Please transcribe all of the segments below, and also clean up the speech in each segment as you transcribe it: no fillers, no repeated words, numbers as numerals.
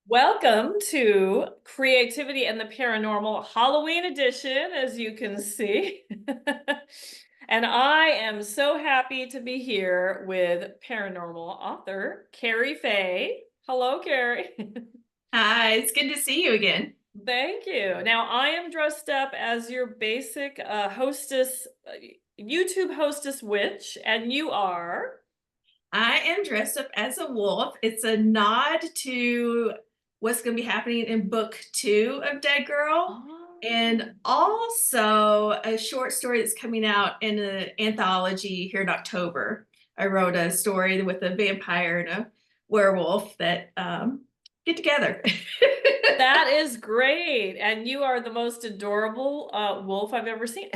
Welcome to Creativity and the Paranormal Halloween edition, as you can see. And I am so happy to be here with paranormal author Kerrie Faye. Hello, Kerrie. Hi, it's good to see you again. Thank you. Now, I am dressed up as your basic hostess, YouTube hostess witch, and you are. I am dressed up as a wolf. It's a nod to what's going to be happening in book 2 of Dead Girl, Oh. and also a short story that's coming out in an anthology here in October. I wrote a story with a vampire and a werewolf that get together. That is great. And you are the most adorable wolf I've ever seen.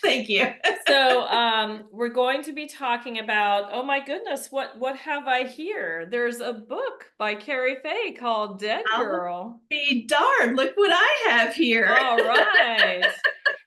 Thank you. So we're going to be talking about, oh my goodness, what have I here? There's a book by Kerrie Faye called Dead I'll Girl. be darned. Look what I have here. All right.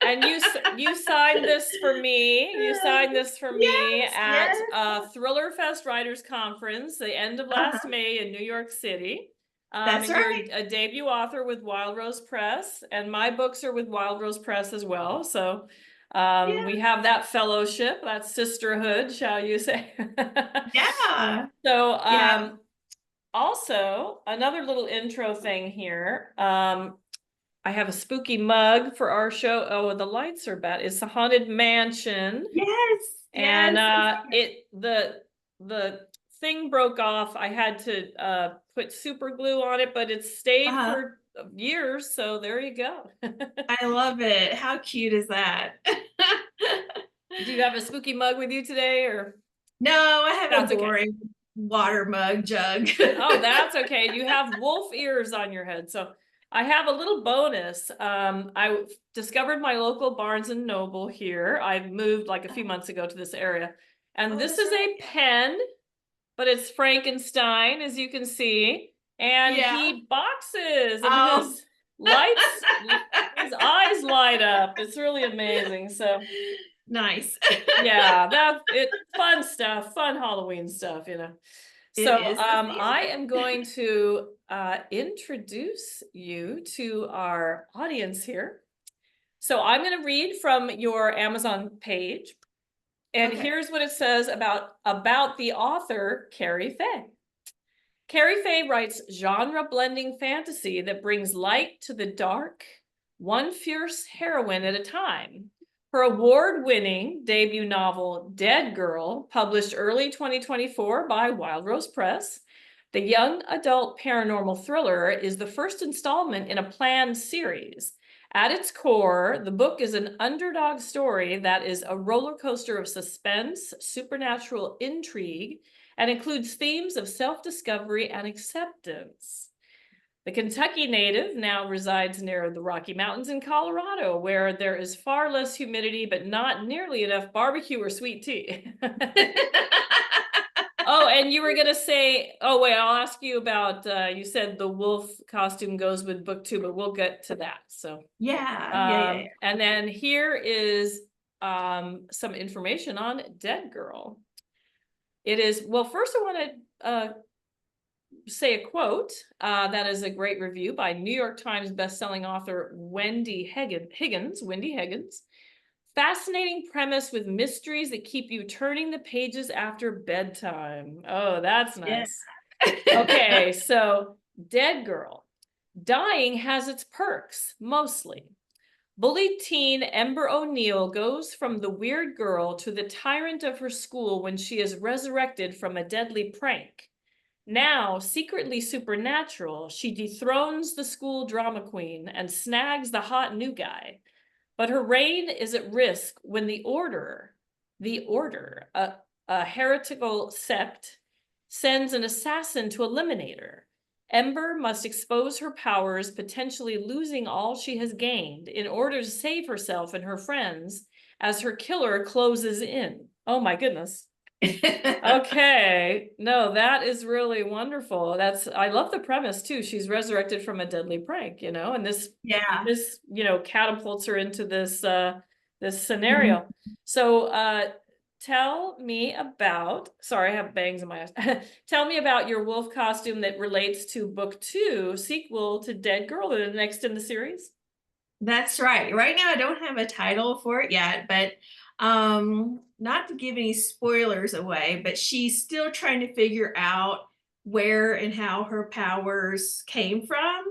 And you signed this for me. You signed this for me Yes, at yes. Thriller Fest Writers Conference, the end of last Uh-huh. May in New York City. That's And you're right. a debut author with Wild Rose Press, and my books are with Wild Rose Press as well. So Yeah. we have that fellowship, that sisterhood, shall you say? Yeah. So Yeah. also another little intro thing here. I have a spooky mug for our show. Oh, the lights are bad. It's a haunted mansion, Yes. and Yes. the thing broke off. I had to put super glue on it, but it stayed Uh, for years. So there you go. I love it. How cute is that? Do you have a spooky mug with you today, or No, I have a that's okay? boring water mug jug. Oh, that's okay. You have wolf ears on your head. So I have a little bonus. I discovered my local Barnes and Noble here. I moved like a few months ago to this area. And Oh, this that's is right. a pen, but it's Frankenstein, as you can see. And Yeah. he boxes and Oh, his eyes light up. It's really amazing. So nice. yeah, that's it. Fun stuff, fun Halloween stuff, you know. It So is the I season. am going to introduce you to our audience here. So I'm going to read from your Amazon page, and Okay. here's what it says about the author Kerrie Faye. Kerrie Faye writes genre-blending fantasy that brings light to the dark, one fierce heroine at a time. Her award-winning debut novel, Dead Girl, published early 2024 by Wild Rose Press, the young adult paranormal thriller is the first installment in a planned series. At its core, the book is an underdog story that is a roller coaster of suspense, supernatural intrigue, and includes themes of self-discovery and acceptance. The Kentucky native now resides near the Rocky Mountains in Colorado, where there is far less humidity, but not nearly enough barbecue or sweet tea. Oh, and you were gonna say, oh wait, I'll ask you about, you said the wolf costume goes with book 2, but we'll get to that. So, Yeah. Yeah. Yeah. Yeah. and then here is some information on Dead Girl. It is, well, first I want to say a quote that is a great review by New York Times bestselling author Wendy Higgins. Fascinating premise with mysteries that keep you turning the pages after bedtime. Oh, that's Yeah. nice. Okay, so Dead Girl. Dying has its perks, mostly. Bullied teen Ember O'Neill goes from the weird girl to the tyrant of her school when she is resurrected from a deadly prank. Now, secretly supernatural, she dethrones the school drama queen and snags the hot new guy. But her reign is at risk when a heretical sect, sends an assassin to eliminate her. Ember must expose her powers, potentially losing all she has gained, in order to save herself and her friends as her killer closes in. Oh my goodness. Okay. No, that is really wonderful. I love the premise too. She's resurrected from a deadly prank, and this Yeah. this, catapults her into this Mhm. scenario. So tell me about, sorry, I have bangs in my eyes. Tell me about your wolf costume that relates to book 2, sequel to Dead Girl, the next in the series. That's right. Right now, I don't have a title for it yet, but not to give any spoilers away, but she's still trying to figure out where and how her powers came from.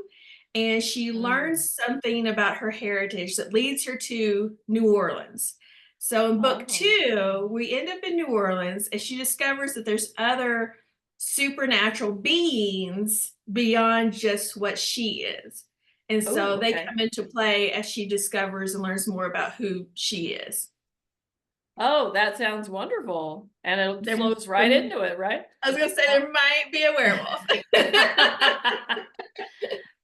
And she Mm. learns something about her heritage that leads her to New Orleans. So in book Oh. 2, we end up in New Orleans and she discovers that there's other supernatural beings beyond just what she is. And Oh, so they okay. come into play as she discovers and learns more about who she is. Oh, that sounds wonderful. And it There, flows right there, into it, right? I was gonna say there might be a werewolf.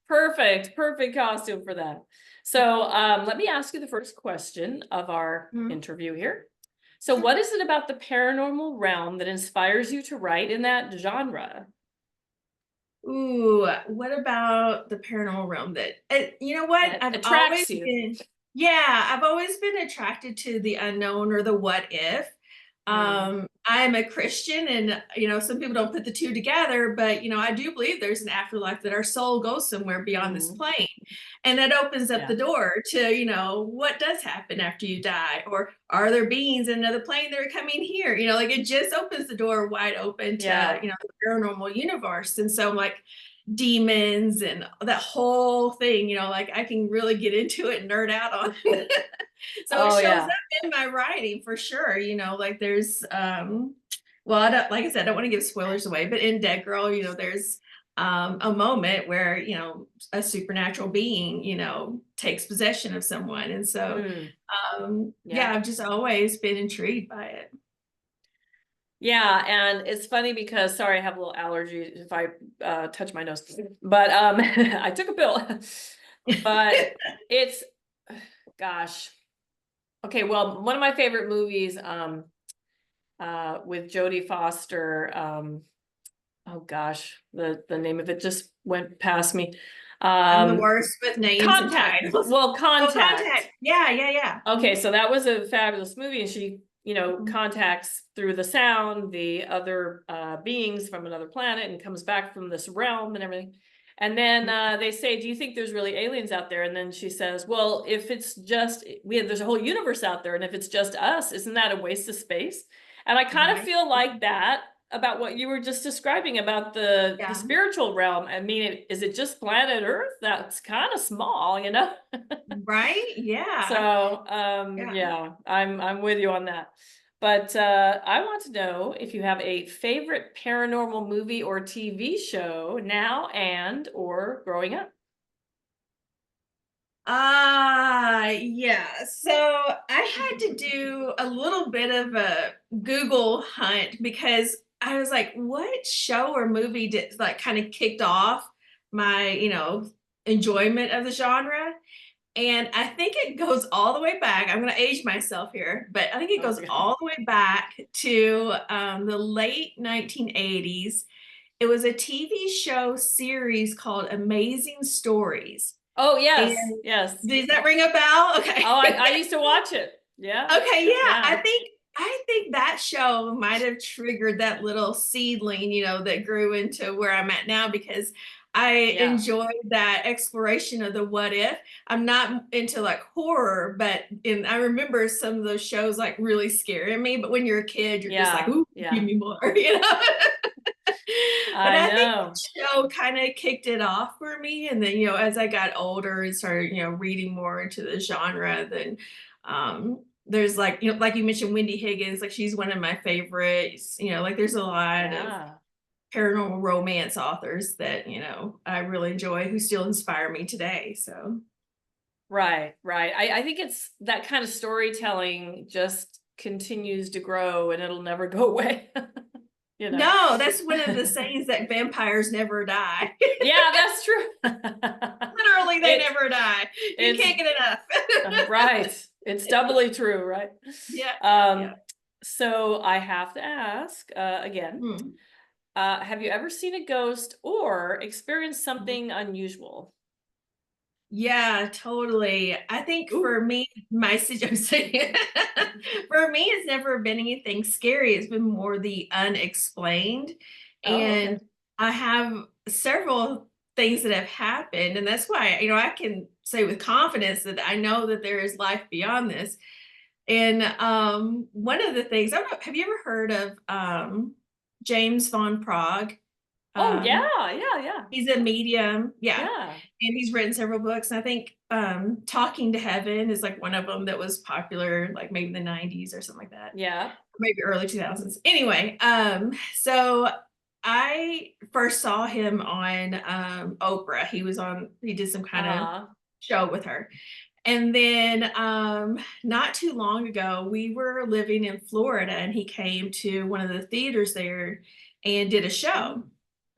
Perfect, perfect costume for that. So let me ask you the first question of our Mhm. interview here. So Sure. what is it about the paranormal realm that inspires you to write in that genre? Ooh, what about the paranormal realm that you know what? That attracts you? I've always been attracted to the unknown or the what if. Mm, I'm a Christian and some people don't put the two together, but I do believe there's an afterlife that our soul goes somewhere beyond this mhm. plane. And that opens up Yeah. the door to, what does happen after you die? Or are there beings in another plane that are coming here? Like it just opens the door wide open to, Yeah. the paranormal universe. And so I'm like, demons and that whole thing, like I can really get into it and nerd out on it. So it Oh shows up yeah. in my writing for sure, like there's well, I don't, like I said, I don't want to give spoilers away, but in Dead Girl, there's a moment where, a supernatural being, takes possession of someone. And so Mm, yeah, yeah. I've just always been intrigued by it. Yeah, and it's funny because sorry, I have a little allergy if I touch my nose. But I took a pill. But it's gosh. Okay, well, one of my favorite movies with Jodie Foster, oh gosh, the name of it just went past me. I'm the worst with names and Contact. titles. Well, Oh, Contact. Contact. Yeah, yeah, yeah. Okay, so that was a fabulous movie, and she, Mhm. contacts through the sound the other beings from another planet and comes back from this realm and everything. And then they say, "Do you think there's really aliens out there?" And then she says, "Well, if it's just there's a whole universe out there, and if it's just us, isn't that a waste of space?" And I kind of Right. feel like that about what you were just describing about the Yeah. spiritual realm. I mean, is it just planet Earth? That's kind of small, you know? Right. Yeah. So, Yeah. yeah, I'm with you on that. But I want to know if you have a favorite paranormal movie or TV show now and or growing up. Yeah. So I had to do a little bit of a Google hunt because I was like, what show or movie did like kind of kicked off my, enjoyment of the genre? And I think it goes all the way back. I'm going to age myself here, but I think it goes Okay. all the way back to the late 1980s. It was a TV show series called Amazing Stories. Oh, And yes, yes. does that ring a bell? Okay. Oh, I used to watch it. Yeah, Okay, yeah. I yeah, think I think that show might have triggered that little seedling, that grew into where I'm at now because I yeah, enjoyed that exploration of the what if. I'm not into like horror, but I remember some of those shows like really scaring me. But when you're a kid, you're just like, yeah, ooh, give yeah. me more, you know. But I I think know. that show kind of kicked it off for me. And then, as I got older and started, reading more into the genre, then there's like, like you mentioned, Wendy Higgins, like she's one of my favorites. Like there's a lot of Yeah. paranormal romance authors that, I really enjoy who still inspire me today. So Right, right. I think it's that kind of storytelling just continues to grow and it'll never go away. You know? no, that's one of the sayings that vampires never die. Yeah, that's true. Literally, they It never die. You it's can't get enough. right. It's doubly true, right? Yeah, yeah, yeah. Um, so I have to ask again, Hmm. have you ever seen a ghost or experienced something unusual? Yeah, totally. I think Ooh. for me, my situation, for me, it's never been anything scary. It's been more the unexplained. Oh, okay. And I have several things that have happened. And that's why, I can say with confidence that I know that there is life beyond this. And one of the things, I don't know, have you ever heard of James von Prague? Oh, yeah, Um, yeah, yeah, He's a medium, yeah, yeah. and he's written several books. And I think Talking to Heaven is like one of them that was popular, like maybe the 90s or something like that, Yeah. maybe early 2000s. Anyway, so I first saw him on Oprah. He did some kind of Uh-huh. show with her. And then not too long ago, we were living in Florida and he came to one of the theaters there and did a show. Mm.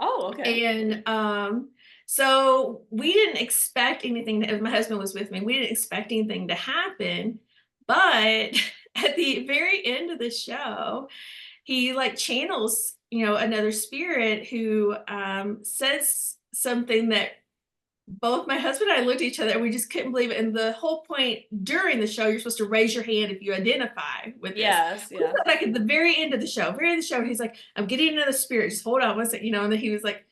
Oh, okay. And so we didn't expect anything if my husband was with me, we didn't expect anything to happen. But at the very end of the show, he like channels, another spirit who says something that both my husband and I looked at each other and we just couldn't believe it. And the whole point during the show, you're supposed to raise your hand if you identify with this. Yes, We yeah. got like at the very end of the show, he's like, I'm getting another spirit. Just hold on one second, and then he was like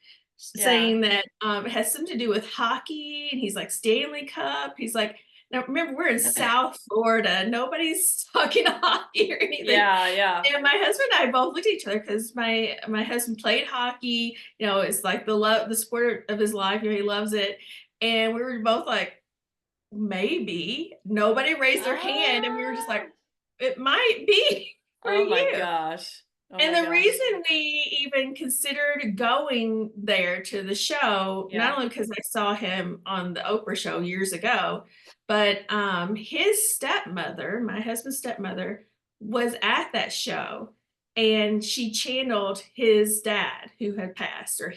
Yeah. saying that it has something to do with hockey, and he's like Stanley Cup. He's like, now remember, we're in South Florida. Nobody's talking hockey or anything. Yeah, yeah. And my husband and I both looked at each other because my husband played hockey. It's like the sport of his life. He loves it. And we were both like, maybe. Nobody raised their hand, and we were just Ah. like, it might be for Oh my you. gosh. Oh And my the gosh. reason we even considered going there to the show, not Yeah. only because I saw him on the Oprah show years ago, but his stepmother, my husband's stepmother, was at that show, and she channeled his dad who had passed, or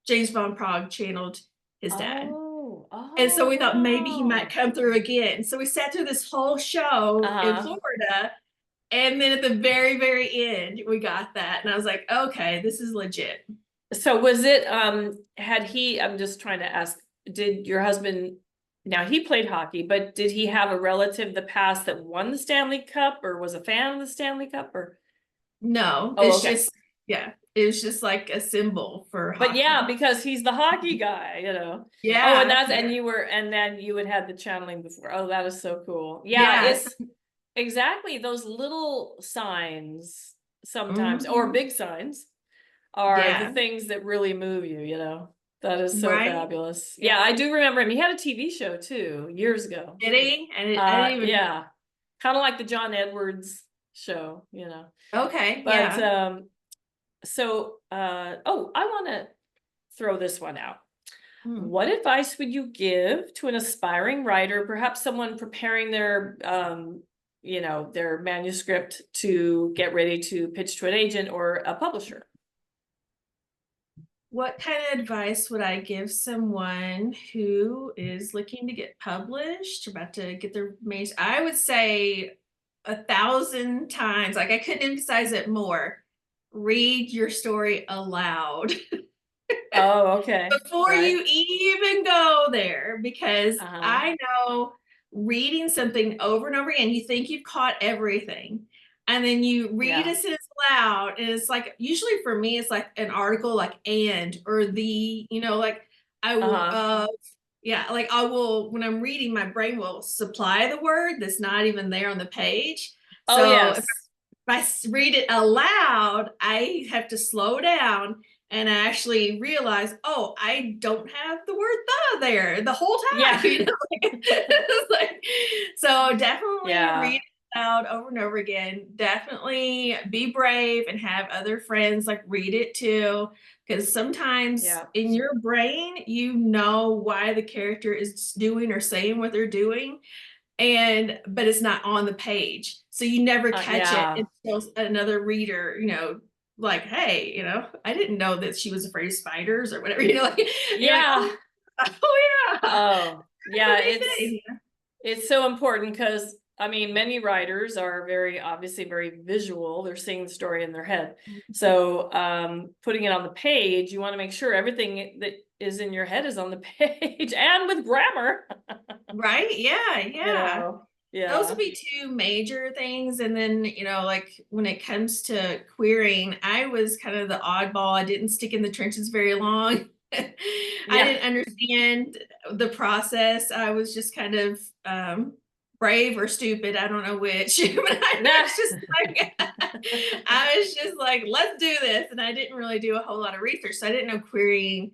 James Von Prague channeled his dad. Oh, And so oh, we thought maybe he might wow. come through again. So we sat through this whole show in Uh-huh. Florida, and then at the very, very end, we got that. And I was like, okay, this is legit. So was it, had he, I'm just trying to ask, did your husband, now he played hockey, but did he have a relative in the past that won the Stanley Cup or was a fan of the Stanley Cup or? No, Oh, it's okay. just, yeah, it was just like a symbol for But yeah, hockey. because he's the hockey guy, you know. Oh, and Yeah, that's, and yeah, you were, and then you had had the channeling before. Oh, that is so cool. Yeah, yeah. it's exactly those little signs sometimes, or Mhm. big signs, are the Yeah, things that really move you, you know. That is so right. fabulous. Yeah, Yeah. I do remember him. He had a TV show too, years ago. Did he? I didn't even know. Yeah. Kind of like the John Edwards show, you know. Okay, But yeah. oh, I want to throw this one out. Hmm. What advice would you give to an aspiring writer, perhaps someone preparing their their manuscript to get ready to pitch to an agent or a publisher? What kind of advice would I give someone who is looking to get published, about to get their main? I would say 1,000 times, like I couldn't emphasize it more. Read your story aloud Oh, okay. before Right. you even go there, because Uh-huh. I know reading something over and over again, you think you've caught everything. And then you read Yeah. a sentence loud, and it's like, usually for me, it's like an article like and or the, like I will, Uh-huh. yeah, like I will, when I'm reading, my brain will supply the word that's not even there on the page. Oh, So yes. I read it aloud, I have to slow down and I actually realize, oh, I don't have the word the there the whole time. Yeah. It's like, so definitely read Yeah. it aloud over and over again. Definitely be brave and have other friends like read it too. Because sometimes Yeah. in your brain, you know why the character is doing or saying what they're doing, but it's not on the page, so you never catch it Yeah. until another reader, like, hey, I didn't know that she was afraid of spiders or whatever, like you're like, Yeah. oh yeah, Oh, that's a yeah, big thing. it's so important because I mean, many writers are obviously very visual. They're seeing the story in their head. So putting it on the page, you want to make sure everything that is in your head is on the page and with grammar. Right? Yeah, You yeah. know, Those yeah. would be two major things. And then, like when it comes to querying, I was kind of the oddball. I didn't stick in the trenches very long. I Yeah. didn't understand the process. I was just kind of brave or stupid. I don't know which. But I was just like, let's do this. And I didn't really do a whole lot of research. So I didn't know querying,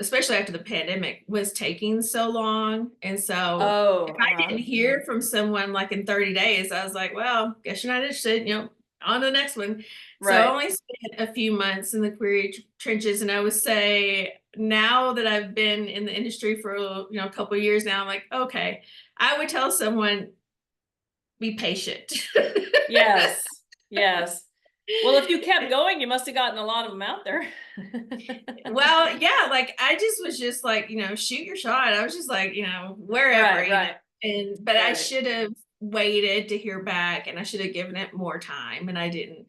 especially after the pandemic, was taking so long. And so if Oh, I didn't hear from someone like in 30 days, I was like, well, guess you're not interested, on to the next one. So I right. only spent a few months in the query trenches. And I would say now that I've been in the industry for, a couple of years now, I'm like, okay, I would tell someone, be patient. Yes. Yes. Well, if you kept going, you must have gotten a lot of them out there. Well, yeah, like I just was just like, shoot your shot. I was just like, wherever, Right, right, but I right. should have waited to hear back and I should have given it more time and I didn't.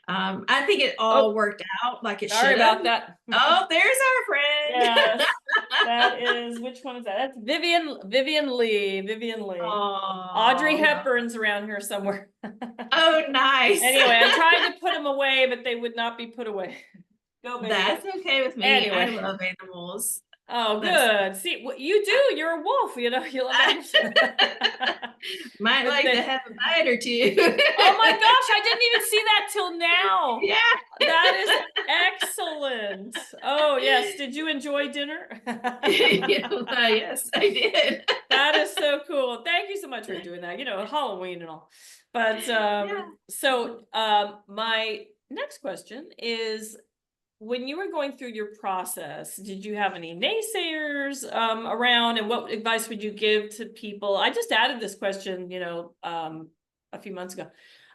I think it all Oh, worked out like it sorry should have. about that. Oh, there's our friend. Yes, that is, which one is that? That's Vivian Lee. Audrey Oh, Hepburn's around here somewhere. oh, nice. Anyway, I tried to put them away, but they would not be put away. Go, baby. That's okay with me. I Anyway. love animals. Oh, That's good. See, you do. You're a wolf. You love animals. might But like to have a bite or two. oh my gosh, I didn't even see that till now. Yeah. That is excellent. Oh, yes. Did you enjoy dinner? Yes, I did. That is so cool. Thank you so much for doing that. Halloween and all. But Yeah. my next question is, when you were going through your process, did you have any naysayers around, and what advice would you give to people? I just added this question, a few months ago.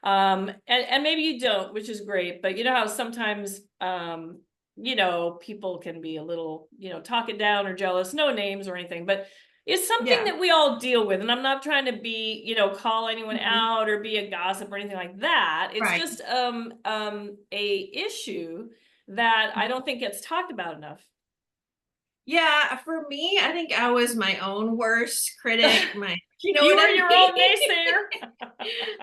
And maybe you don't, which is great, but you know how sometimes people can be a little, talking down or jealous, no names or anything, but it's something Yeah. that we all deal with. And I'm not trying to be, call anyone Mhm. out or be a gossip or anything like that. It's Right. just a issue that I don't think gets talked about enough. Yeah, for me, I think I was my own worst critic. You know You what were I your mean? own naysayer.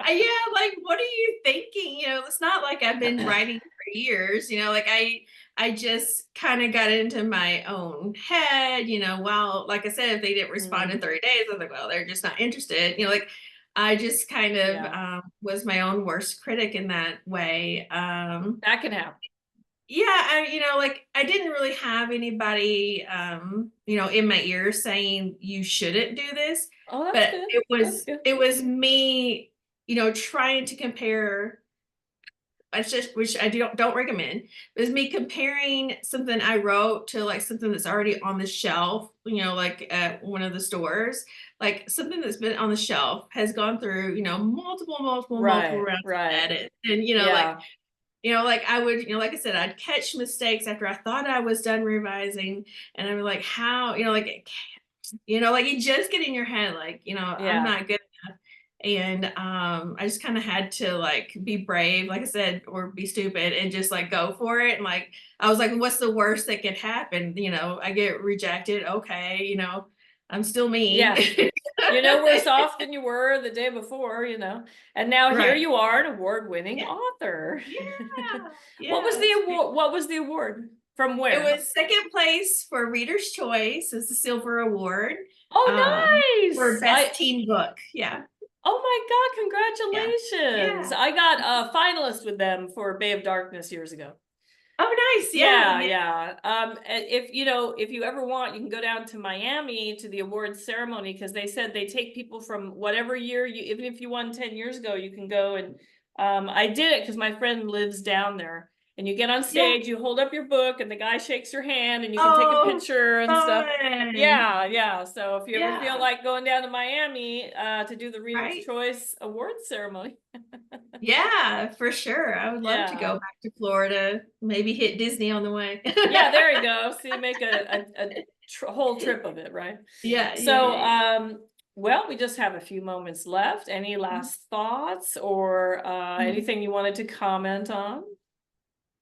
Yeah, like what are you thinking? It's not like I've been writing for years, like I just kind of got into my own head, well, like I said, if they didn't respond in 30 days, I was like, well, they're just not interested. Like I just kind of Yeah, was my own worst critic in that way. that can happen. Yeah, like I didn't really have anybody in my ear saying you shouldn't do this, Oh, that's but good. it That's was good. it was me, trying to compare. It's just, which I don't recommend. It was me comparing something I wrote to like something that's already on the shelf, like at one of the stores. Like something that's been on the shelf has gone through, multiple Right, rounds of right. edits. And Yeah, like I would, like I said, I'd catch mistakes after I thought I was done revising, and I'm like, how, like you just get in your head, like, I'm yeah, not good enough. And I just kind of had to like be brave, like I said, or be stupid and just like go for it. And like I was like, what's the worst that could happen? I get rejected. Okay, I'm still me. yeah. Worse off than you were the day before, and now here Right. you are, an award-winning Yeah. author. Yeah. What was Yeah. the award? What was the award? From It where? was second place for Reader's Choice. It's the Silver Award Oh, for nice. best teen book. Yeah. Oh my Yeah. God, congratulations. Yeah. I got a finalist with them for Bay of Darkness years ago. Oh, nice. Yeah. Yeah, Yeah. yeah. If you ever want, you can go down to Miami to the awards ceremony, because they said they take people from whatever year even if you won 10 years ago, you can go. And I did it because my friend lives down there. And you get on Yeah. stage, you hold up your book, and the guy shakes your hand, and you can take a Oh, picture and stuff. fun. Yeah, yeah. So if you ever feel Yeah. like going down to Miami to do the Reader's Right. Choice Awards ceremony. Yeah, for sure. I would love to Yeah. go back to Florida, maybe hit Disney on the way. Yeah, there you go. See, make a whole trip of it, right? Yeah. Yeah. So, Yeah. Yeah. Well, we just have a few moments left. Any last thoughts or anything you wanted to comment on?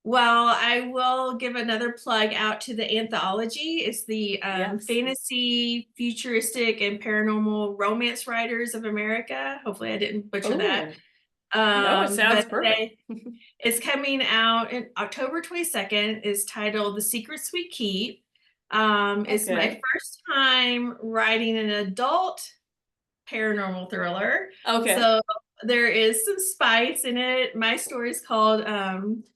Well, I will give another plug out to the anthology. It's the Yes. Fantasy, Futuristic, and Paranormal Romance Writers of America. Hopefully, I didn't butcher that. Oh, no, it sounds perfect. It's coming out in October 22nd. Is titled The Secrets We Keep. It's my Okay. first time writing an adult paranormal thriller. Okay. So there is some spice in it. My story is called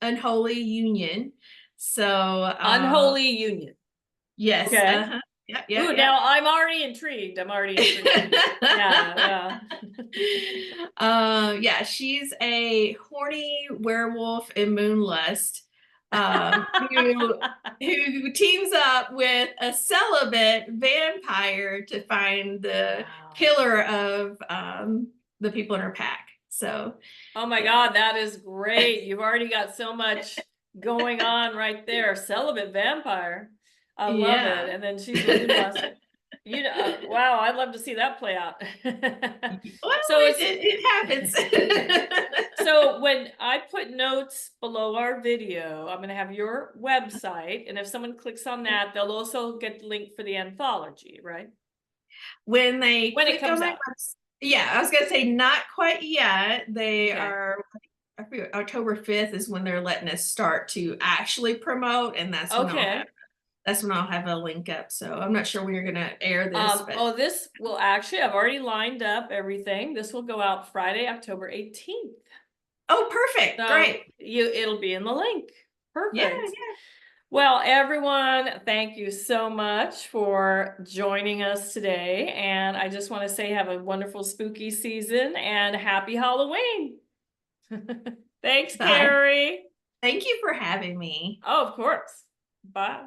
Unholy Union. So Unholy Union. yes, Okay. yeah. Ooh, now I'm already intrigued. Yeah. Yeah, she's a horny werewolf in Moonlust, who teams up with a celibate vampire to find the Wow. killer of the people in her pack. So, Oh my yeah. God, that is great. You've already got so much going on right there. Celibate vampire. I love it. Yeah. And then she's a moonlust. You know, wow, I'd love to see that play out. Well, So it's it happens. so when I put notes below our video, I'm gonna have your website, and if someone clicks on that, they'll also get the link for the anthology, right? When they When it click on comes my out. website, yeah, I was gonna say not quite yet. They Okay. are, I forget, October 5th is when they're letting us start to actually promote, and Okay. that's when I'll have a link up. So I'm not sure when you're gonna air this, but Oh, this will actually, I've already lined up everything. This will go out Friday, October 18th. oh, perfect, So great. it'll be in the link. Yeah, Perfect. yeah. Well, everyone, thank you so much for joining us today. And I just want to say have a wonderful spooky season and happy Halloween. Thanks, Bye. Kerrie. Thank you for having me. Oh, of course. Bye.